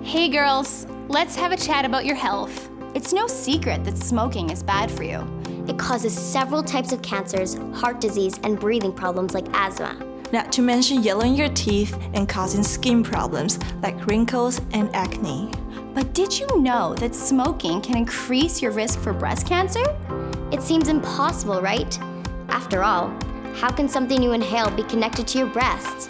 Hey girls, let's have a chat about your health. It's no secret that smoking is bad for you. It causes several types of cancers, heart disease, and breathing problems like asthma. Not to mention yellowing your teeth and causing skin problems like wrinkles and acne. But did you know that smoking can increase your risk for breast cancer? It seems impossible, right? After all, how can something you inhale be connected to your breasts?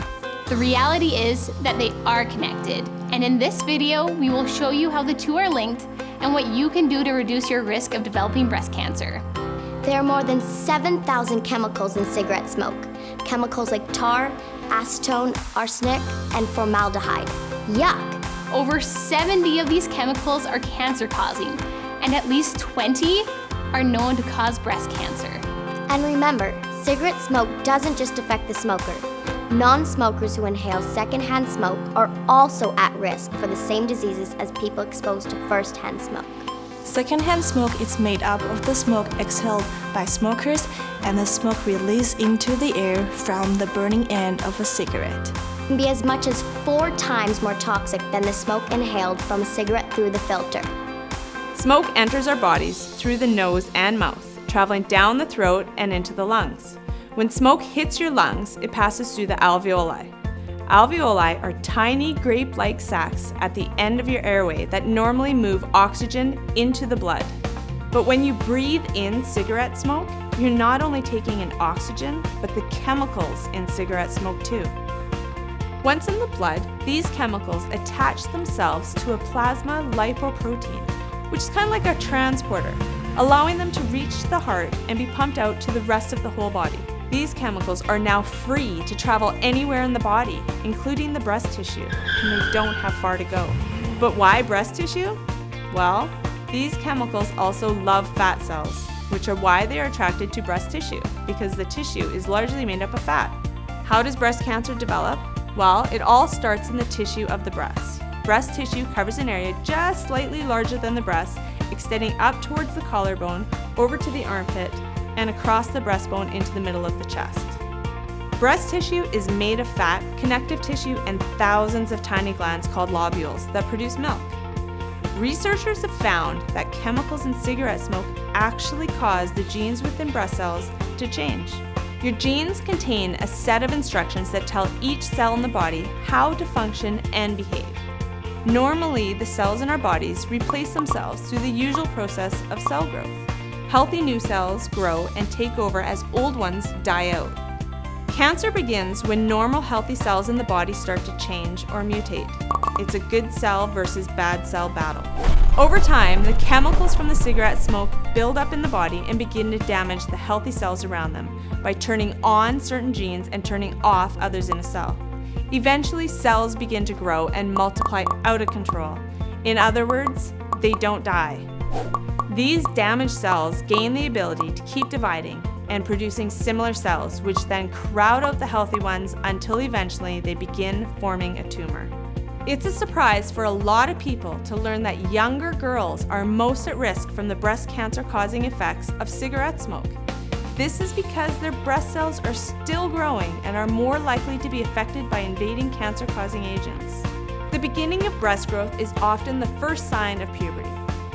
The reality is that they are connected. And in this video, we will show you how the two are linked and what you can do to reduce your risk of developing breast cancer. There are more than 7,000 chemicals in cigarette smoke. Chemicals like tar, acetone, arsenic, and formaldehyde. Yuck! Over 70 of these chemicals are cancer-causing, and at least 20 are known to cause breast cancer. And remember, cigarette smoke doesn't just affect the smoker. Non-smokers who inhale secondhand smoke are also at risk for the same diseases as people exposed to first-hand smoke. Secondhand smoke is made up of the smoke exhaled by smokers and the smoke released into the air from the burning end of a cigarette. It can be as much as 4 times more toxic than the smoke inhaled from a cigarette through the filter. Smoke enters our bodies through the nose and mouth, traveling down the throat and into the lungs. When smoke hits your lungs, it passes through the alveoli. Alveoli are tiny grape-like sacs at the end of your airway that normally move oxygen into the blood. But when you breathe in cigarette smoke, you're not only taking in oxygen, but the chemicals in cigarette smoke too. Once in the blood, these chemicals attach themselves to a plasma lipoprotein, which is kind of like a transporter, allowing them to reach the heart and be pumped out to the rest of the whole body. These chemicals are now free to travel anywhere in the body, including the breast tissue, and they don't have far to go. But why breast tissue? Well, these chemicals also love fat cells, which are why they are attracted to breast tissue, because the tissue is largely made up of fat. How does breast cancer develop? Well, it all starts in the tissue of the breast. Breast tissue covers an area just slightly larger than the breast, extending up towards the collarbone, over to the armpit, and across the breastbone into the middle of the chest. Breast tissue is made of fat, connective tissue, and thousands of tiny glands called lobules that produce milk. Researchers have found that chemicals in cigarette smoke actually cause the genes within breast cells to change. Your genes contain a set of instructions that tell each cell in the body how to function and behave. Normally, the cells in our bodies replace themselves through the usual process of cell growth. Healthy new cells grow and take over as old ones die out. Cancer begins when normal healthy cells in the body start to change or mutate. It's a good cell versus bad cell battle. Over time, the chemicals from the cigarette smoke build up in the body and begin to damage the healthy cells around them by turning on certain genes and turning off others in a cell. Eventually, cells begin to grow and multiply out of control. In other words, they don't die. These damaged cells gain the ability to keep dividing and producing similar cells, which then crowd out the healthy ones until eventually they begin forming a tumor. It's a surprise for a lot of people to learn that younger girls are most at risk from the breast cancer-causing effects of cigarette smoke. This is because their breast cells are still growing and are more likely to be affected by invading cancer-causing agents. The beginning of breast growth is often the first sign of puberty.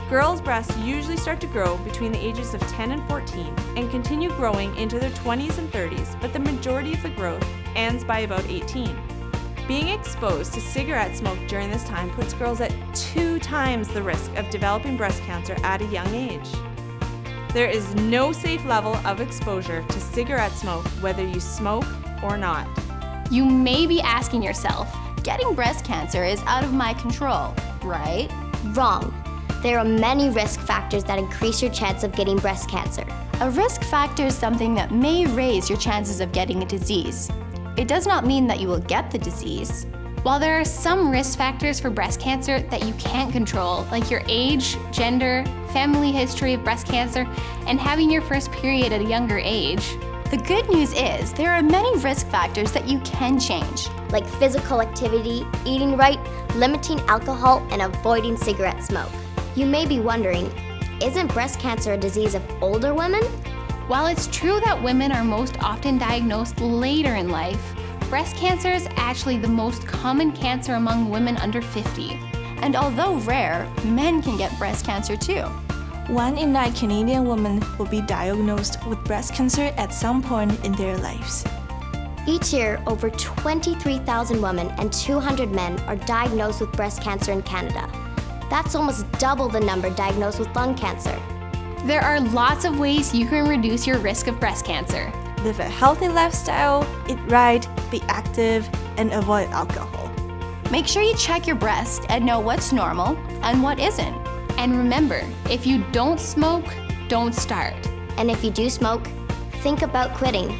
Girls' breasts usually start to grow between the ages of 10 and 14 and continue growing into their 20s and 30s, but the majority of the growth ends by about 18. Being exposed to cigarette smoke during this time puts girls at 2 times the risk of developing breast cancer at a young age. There is no safe level of exposure to cigarette smoke whether you smoke or not. You may be asking yourself, Getting breast cancer is out of my control, right? Wrong. There are many risk factors that increase your chance of getting breast cancer. A risk factor is something that may raise your chances of getting a disease. It does not mean that you will get the disease. while there are some risk factors for breast cancer that you can't control, like your age, gender, family history of breast cancer, and having your first period at a younger age, the good news is there are many risk factors that you can change, like physical activity, eating right, limiting alcohol, and avoiding cigarette smoke. You may be wondering, isn't breast cancer a disease of older women? While it's true that women are most often diagnosed later in life, breast cancer is actually the most common cancer among women under 50. And although rare, men can get breast cancer too. 1 in 9 Canadian women will be diagnosed with breast cancer at some point in their lives. Each year, over 23,000 women and 200 men are diagnosed with breast cancer in Canada. That's almost double the number diagnosed with lung cancer. There are lots of ways you can reduce your risk of breast cancer. Live a healthy lifestyle, eat right, be active, and avoid alcohol. Make sure you check your breast and know what's normal and what isn't. And remember, if you don't smoke, don't start. And if you do smoke, think about quitting.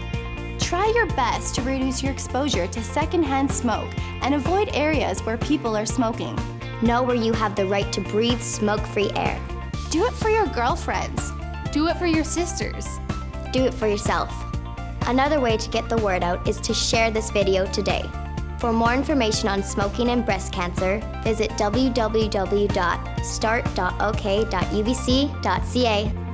Try your best to reduce your exposure to secondhand smoke and avoid areas where people are smoking. Know where you have the right to breathe smoke-free air. Do it for your girlfriends. Do it for your sisters. Do it for yourself. Another way to get the word out is to share this video today. For more information on smoking and breast cancer, visit www.start.ok.ubc.ca